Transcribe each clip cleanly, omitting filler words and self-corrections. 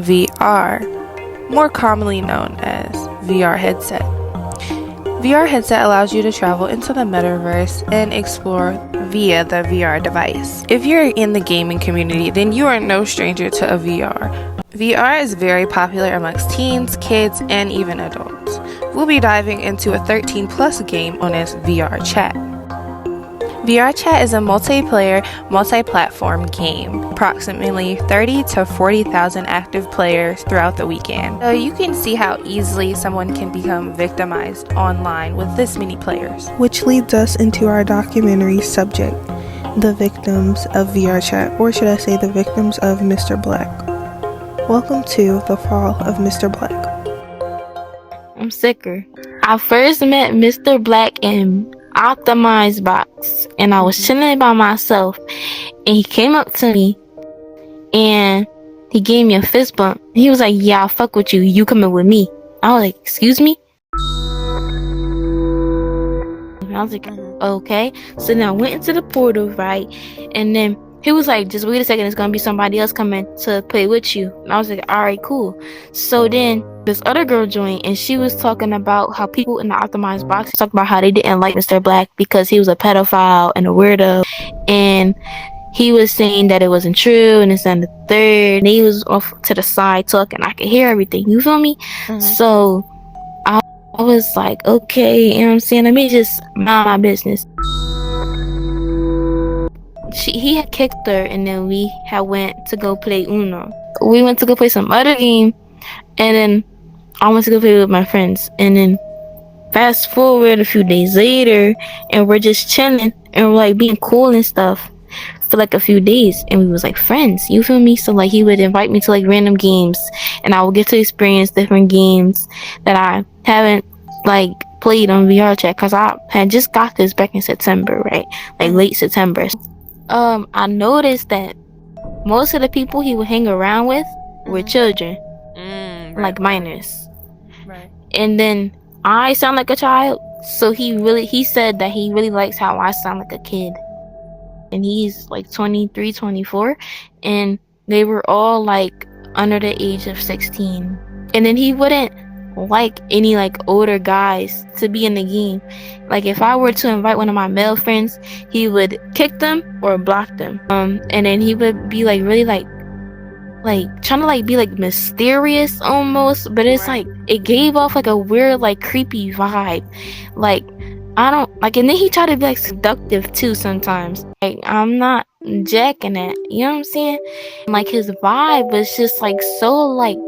VR, more commonly known as VR headset. VR headset allows you to travel into the metaverse and explore via the VR device. If you're in the gaming community, then you are no stranger to a VR. VR is very popular amongst teens, kids, and even adults. We'll be diving into a 13+ game on this Vrchat. Vrchat is a multiplayer, multi-platform game. Approximately 30 to 40,000 active players throughout the weekend. So you can see how easily someone can become victimized online with this many players. Which leads us into our documentary subject, the victims of Vrchat, or should I say the victims of Mr. Black. Welcome to the fall of Mr. Black. I'm sicker. I first met Mr. Black in optimized box, and I was chilling by myself, and he came up to me and he gave me a fist bump. He was like, "Yeah, I'll fuck with you. You coming with me?" I was like, "Excuse me?" And I was like, "Okay." So then I went into the portal, right? And then he was like, "Just wait a second, it's gonna be somebody else coming to play with you." And I was like, "Alright, cool." So then this other girl joined, and she was talking about how people in the optimized box talked about how they didn't like Mr. Black because he was a pedophile and a weirdo, and he was saying that it wasn't true, and it's on the third, and he was off to the side talking. I could hear everything, you feel me? So I was like, okay, you know what I'm saying, let me just mind my business. He had kicked her, and then we had went to go play Uno. We went to go play some other game, and then I went to go play with my friends. And then fast forward a few days later, and we're just chilling, and we're like being cool and stuff for like a few days, and we was like friends, you feel me? So like he would invite me to like random games, and I would get to experience different games that I haven't like played on Vrchat, because I had just got this back in September, right? Like late September. I noticed that most of the people he would hang around with were children, like minors. Right. And then I sound like a child, so he said that he really likes how I sound like a kid. And he's like 23, 24, and they were all like under the age of 16. And then he wouldn't like any like older guys to be in the game. Like if I were to invite one of my male friends, he would kick them or block them. And then he would be like really like trying to like be like mysterious almost, but it's like it gave off like a weird like creepy vibe. Like I don't like, and then he tried to be like seductive too sometimes. Like I'm not jacking that, you know what I'm saying? Like his vibe was just like so like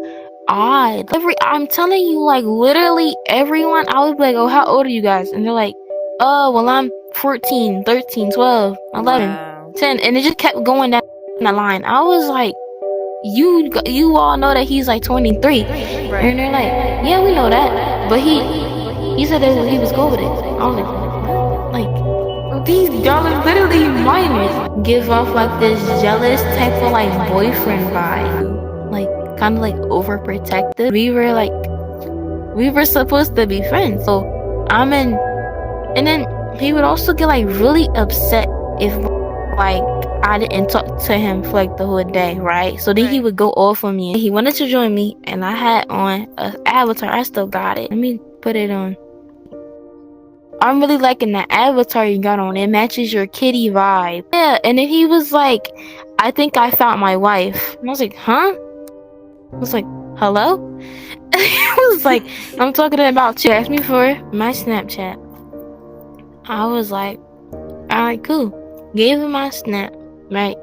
odd. I'm telling you, like literally everyone, I would be like, "Oh, how old are you guys?" And they're like, "Oh, well, I'm 14, 13, 12, 11, 10, and it just kept going down the line. I was like, you all know that he's like 23, and they're like, "Yeah, we know that," but he said that he was cool with it. I was like these y'all are literally minors. Give off like this jealous type of like boyfriend vibe, like kind of like overprotective. We were supposed to be friends, so and then he would also get like really upset if like I didn't talk to him for like the whole day, right? So then he would go off on me. He wanted to join me, and I had on an avatar. I still got it. Let me put it on. I'm really liking that avatar you got on. It matches your kitty vibe. Yeah, and then he was like, "I think I found my wife." And I was like, "Huh?" I was like, "Hello?" He was like, "I'm talking about you." Asked me for my Snapchat. I was like, "Alright, cool." Gave him my snap, right?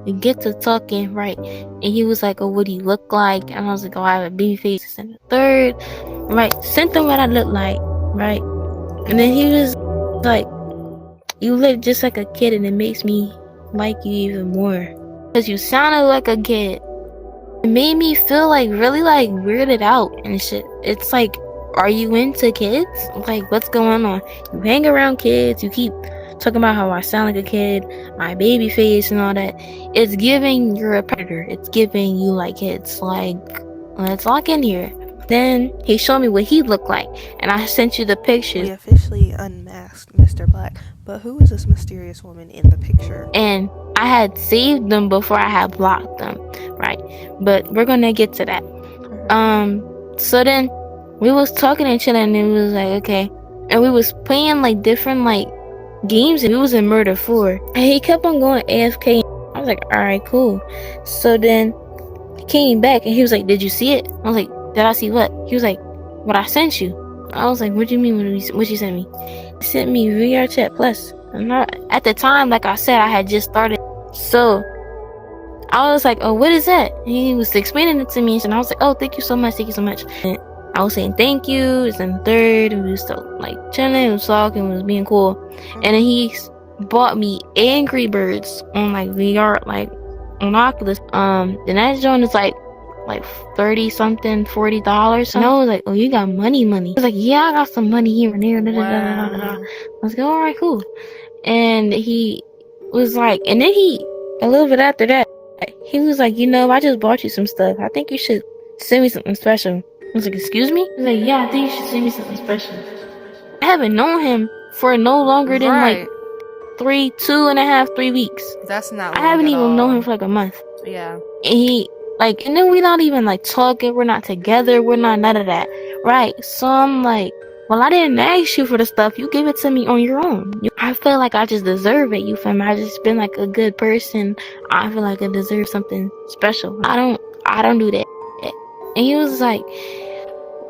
We get to talking, right? And he was like, "Oh, what do you look like?" And I was like, "Oh, I have a baby face and a third." Right? Sent him what I look like, right? And then he was like, "You look just like a kid, and it makes me like you even more. Because you sounded like a kid." It made me feel like really like weirded out and shit. It's like, are you into kids? Like, what's going on? You hang around kids, you keep talking about how I sound like a kid, my baby face and all that. It's giving you're a predator. It's giving you like kids. Like, let's lock in here. Then he showed me what he looked like, and I sent you the pictures. We officially unmasked Mr. Black, but who is this mysterious woman in the picture? And I had saved them before I had blocked them, right? But we're gonna get to that. So then we was talking and chilling, and it was like, okay, and we was playing like different like games, and we was in Murder 4, and he kept on going AFK. I was like, all right, cool. So then he came back, and he was like, did you see it? I was like, did I see what? He was like, what I sent you. I was like, what do you mean what you sent me? He sent me VRChat Plus. And at the time, like I said, I had just started, so I was like, oh, what is that? And he was explaining it to me, and I was like, oh, thank you so much. And I was saying thank you. It's in third, and we was still like chilling, was talking, was being cool. And then he bought me Angry Birds on like VR, like on Oculus. And that joint is like 30 something, $40. And I was like, oh, you got money. He was like, yeah, I got some money here and there. Wow. I was like, all right, cool. And he was like, and then a little bit after that, he was like, I just bought you some stuff. I think you should send me something special. I was like, excuse me? He was like, yeah, I think you should send me something special. I haven't known him for no longer than like 3 weeks. That's not long I haven't at even all. known him for like a month. Yeah. And and then we're not even like talking, we're not together, we're not none of that. Right. So I'm like, well, I didn't ask you for the stuff. You give it to me on your own. I feel like I just deserve it. You feel me? I just been like a good person. I feel like I deserve something special. I don't do that. And he was like,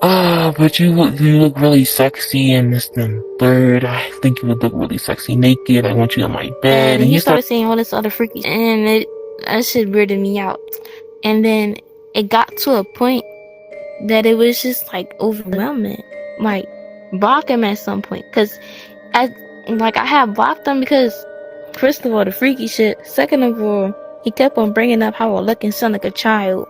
but you look really sexy in this third. I think you would look really sexy naked. I want you on my bed. and he started saying all this other freaky, and that shit weirded me out. And then it got to a point that it was just like overwhelming. Like, block him at some point, because I had blocked him because, first of all, the freaky shit. Second of all, he kept on bringing up how I look and sound like a child,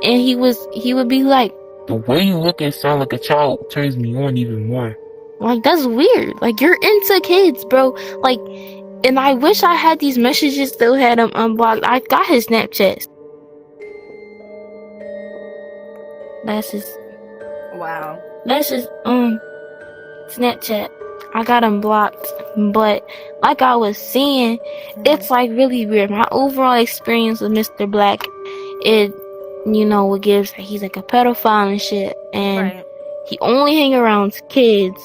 and he would be like, the way you look and sound like a child turns me on even more. Like, that's weird. Like, you're into kids, bro. Like, and I wish I had these messages, still had him unblocked. I got his Snapchat. That's his. Wow. That's his Snapchat. I got him blocked. But like I was saying, it's like really weird. My overall experience with Mr. Black, it gives that he's like a pedophile and shit, and he only hang around kids,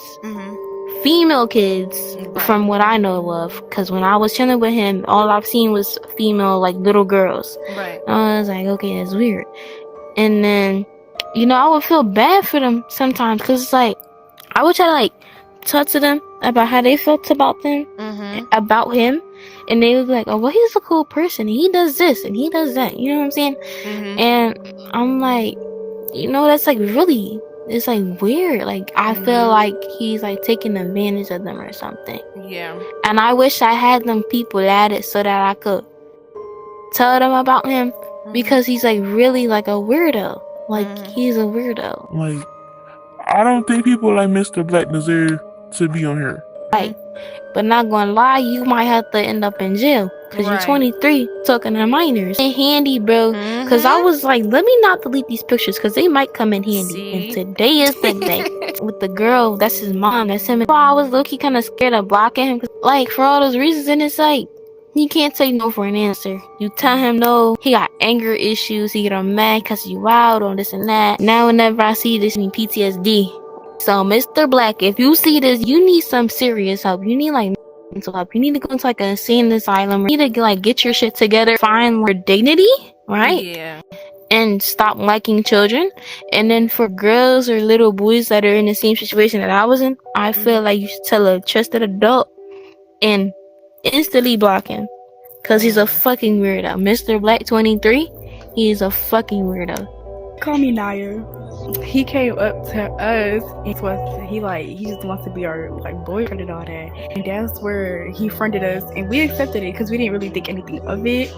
female kids, from what I know of. Because when I was chilling with him, all I've seen was female, like little girls. Right. I was like, okay, that's weird. And then, I would feel bad for them sometimes, because it's like, I would try to like talk to them about how they felt about them, about him, and they would be like, oh, well, he's a cool person, and he does this and he does that, you know what I'm saying? And I'm like, that's like really, it's like weird. Like, I feel like he's like taking advantage of them or something. Yeah. And I wish I had them people at it so that I could tell them about him, because he's like really like a weirdo. Like, he's a weirdo. Like, I don't think people like Mr. Black deserve to be on here. Right. But not gonna lie, you might have to end up in jail, because you're 23 talking to minors. Ain't handy, bro. Because I was like, let me not delete these pictures, because they might come in handy. See? And today is the day. With the girl, that's his mom, that's him. I was low-key kind of scared of blocking him, like, for all those reasons. And it's like, you can't say no for an answer. You tell him no, he got anger issues, he get all mad because you out on this and that. Now whenever I see this, I mean PTSD. So Mr. Black, if you see this, you need some serious help. You need like mental help. You need to go into like an insane asylum. You need to like get your shit together, find your dignity, right? Yeah. And stop liking children. And then for girls or little boys that are in the same situation that I was in, I feel like you should tell a trusted adult and instantly block him, because he's a fucking weirdo. Mr. Black 23, he is a fucking weirdo. Call me Naya. He came up to us and he just wants to be our like boyfriend and all that, and that's where he fronted us, and we accepted it because we didn't really think anything of it,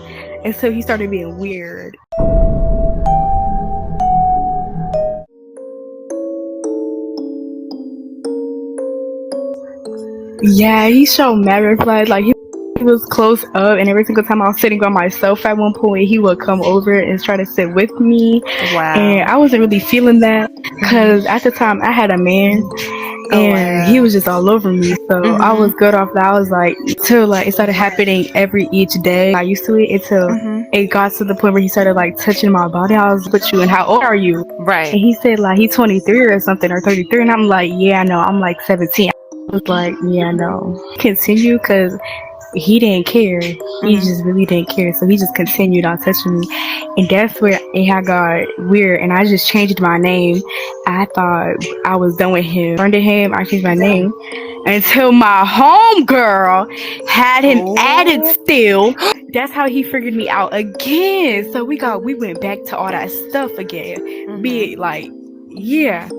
and so he started being weird. Yeah, he showed mad red flags. Like, he was close up, and every single time I was sitting on myself at one point, he would come over and try to sit with me. Wow. And I wasn't really feeling that, because at the time I had a man, and he was just all over me. So I was good off that. I was like, till like it started happening each day. I used to it until it got to the point where he started like touching my body. I was with you, and how old are you? Right. And he said like he's 23 or something or 33, and I'm like, yeah, no, I'm like 17. I was like, yeah, no, continue, because he didn't care. He just really didn't care. So he just continued on touching me. And that's where it had got weird. And I just changed my name. I thought I was done with him. Friended him. I changed my name until my homegirl had him added still. That's how he figured me out again. So we went back to all that stuff again. Be it like, yeah.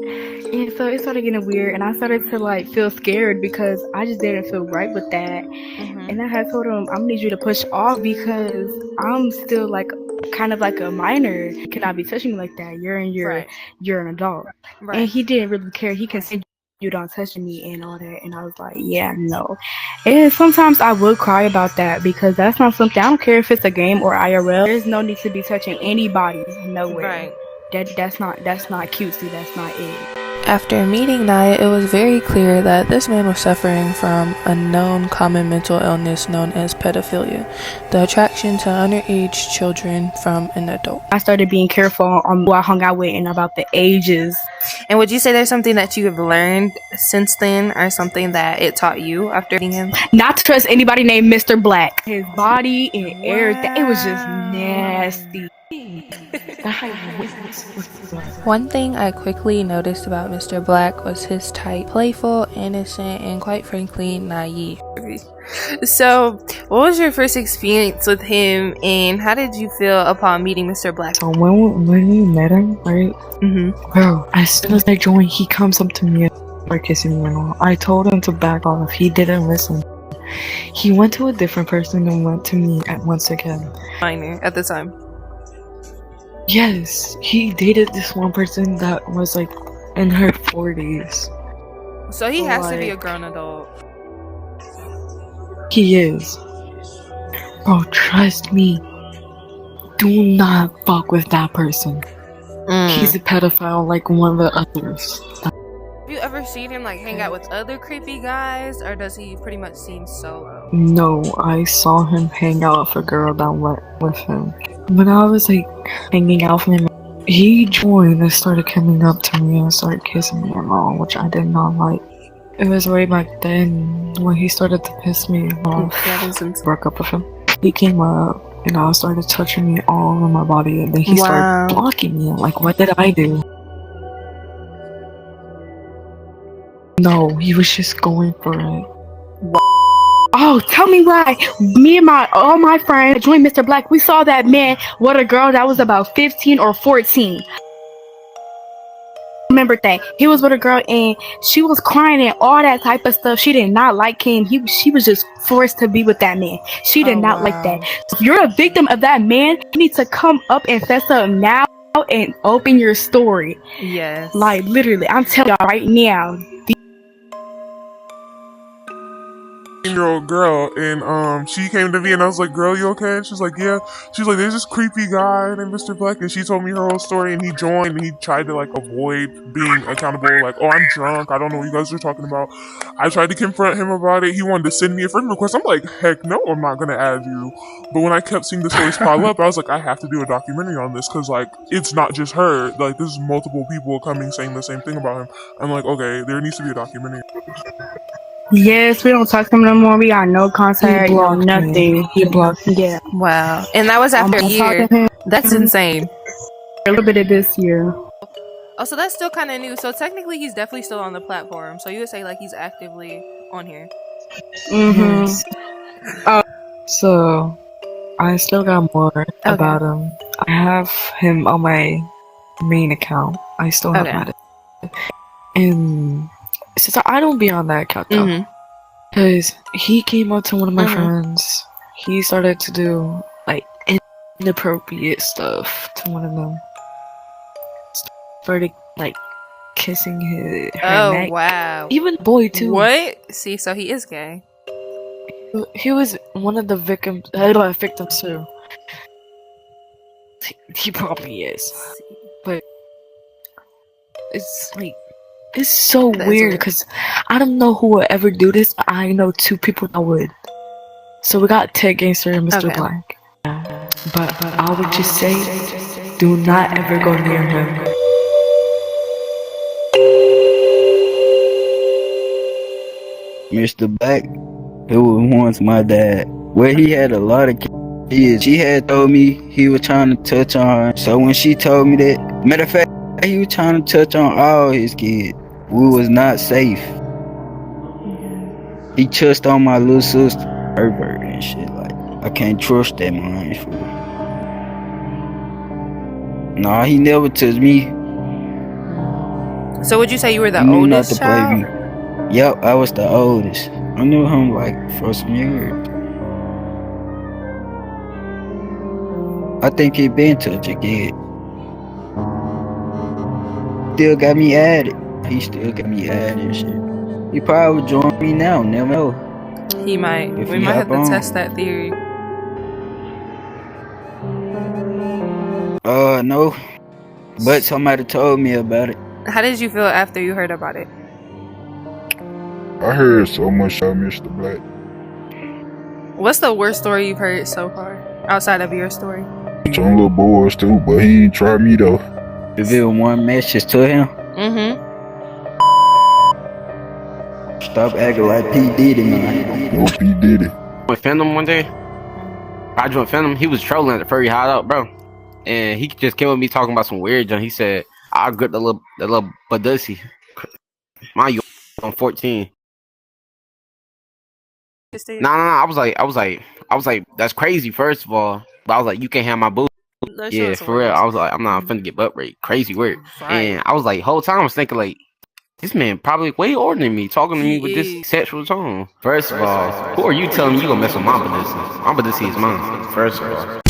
And so it started getting weird, and I started to like feel scared because I just didn't feel right with that. And I had told him, I'm gonna need you to push off because I'm still like kind of like a minor. You cannot be touching me like that. You're an adult. And he didn't really care. He continued on touching me and all that, and I was like, yeah, no. And sometimes I would cry about that because that's not something. I don't care if it's a game or IRL. There's no need to be touching anybody nowhere. That's not cutesy. That's not it. After meeting Naya, it was very clear that this man was suffering from a known common mental illness known as pedophilia, the attraction to underage children from an adult. I started being careful on who I hung out with and about the ages. And would you say there's something that you have learned since then, or something that it taught you after meeting him? Not to trust anybody named Mr.Black. His body and everything, it was just nasty. One thing I quickly noticed about Mr. Black was his type: playful, innocent, and quite frankly, naive. So, what was your first experience with him, and how did you feel upon meeting Mr. Black? So when we met him, right? Bro, as soon as I joined, he comes up to me and started kissing me and all. I told him to back off. He didn't listen. He went to a different person and went to me at once again. Minor at the time. Yes, he dated this one person that was like in her 40s. So he has to be a grown adult. He is. Bro, trust me. Do not fuck with that person. He's a pedophile like one of the others. Have you ever seen him like hang out with other creepy guys, or does he pretty much seem solo? No, I saw him hang out with a girl that went with him. When I was like hanging out with him, he joined and started coming up to me and started kissing me and all, which I did not like. It was way back then when he started to piss me off. Broke up with him. He came up and I started touching me all over my body, and then he started blocking me. Like, what did I do? No, he was just going for it. Oh, tell me why. Me and all my friends joined Mr. Black. We saw that man with a girl that was about 15 or 14. Remember that he was with a girl and she was crying and all that type of stuff. She did not like him. She was just forced to be with that man. She did not like that. If you're a victim of that man, you need to come up and fess up now and open your story. Yes. Like literally, I'm telling y'all right now. 18-year-old girl, and she came to me and I was like, girl, you okay? And she's like, yeah. She's like, there's this creepy guy named Mr. Black, and she told me her whole story, and he joined and he tried to like avoid being accountable, like, oh, I'm drunk, I don't know what you guys are talking about. I tried to confront him about it. He wanted to send me a friend request. I'm like, heck no, I'm not gonna add you. But when I kept seeing the stories pile up, I was like, I have to do a documentary on this, because like it's not just her, like there's multiple people coming saying the same thing about him. I'm like, okay, there needs to be a documentary. Yes, we don't talk to him no more. We got no contact, no nothing. He blocked me. Yeah. Wow. And that was after a year. That's insane. A little bit of this year. Oh, so that's still kind of new. So technically, he's definitely still on the platform. So you would say like he's actively on here. So I still got more about him. I have him on my main account. I still have at it. And since I don't be on that account though, because he came up to one of my friends. He started to do like inappropriate stuff to one of them. Started like kissing her neck. Wow. Even boy too. What? See, so he is gay. He was one of the victims too. He probably is, but it's like It's so That's weird weird. because I don't know who would ever do this. But I know 2 people that would. So we got Ted Gangster and Mr. Okay. Black. But I would just say, do not ever go near him. Mr. Black, who was once my dad. Well, he had a lot of kids. She had told me he was trying to touch on her. So when she told me that, matter of fact, he was trying to touch on all his kids. We was not safe. He touched on my little sister, pervert and shit. Like, I can't trust that man. Nah, he never touched me. So would you say you were the He knew not oldest to play child? me. Yep, I was the oldest. I knew him like for some years. I think he been touched again. Still got me at it. He still got me at it and shit. He probably would join me now, never know. He might. If We he might have hop to on. test that theory. No. But somebody told me about it. How did you feel after you heard about it? I heard so much about Mr. Black. What's the worst story you've heard so far, outside of your story? Some little boys too, but he ain't try me though. If it was one message to him, Mm-hmm. stop acting like P. Diddy, man. No P Diddy. With Phantom one day, I joined Phantom. He was trolling at the furry hideout, bro, and he just came with me talking about some weird junk. He said, "I'll grip the little badussy." Mind you, I'm 14. Nah. I was like, that's crazy. First of all, but I was like, you can't have my boo. Yeah, for real. I was like, I'm not finna get butt raped. Crazy word. And I was like, whole time I was thinking like, this man probably way older than me, talking to me with this sexual tone. First of all, who are you telling me you gonna mess with my badussy? My badussy is mine. First of all.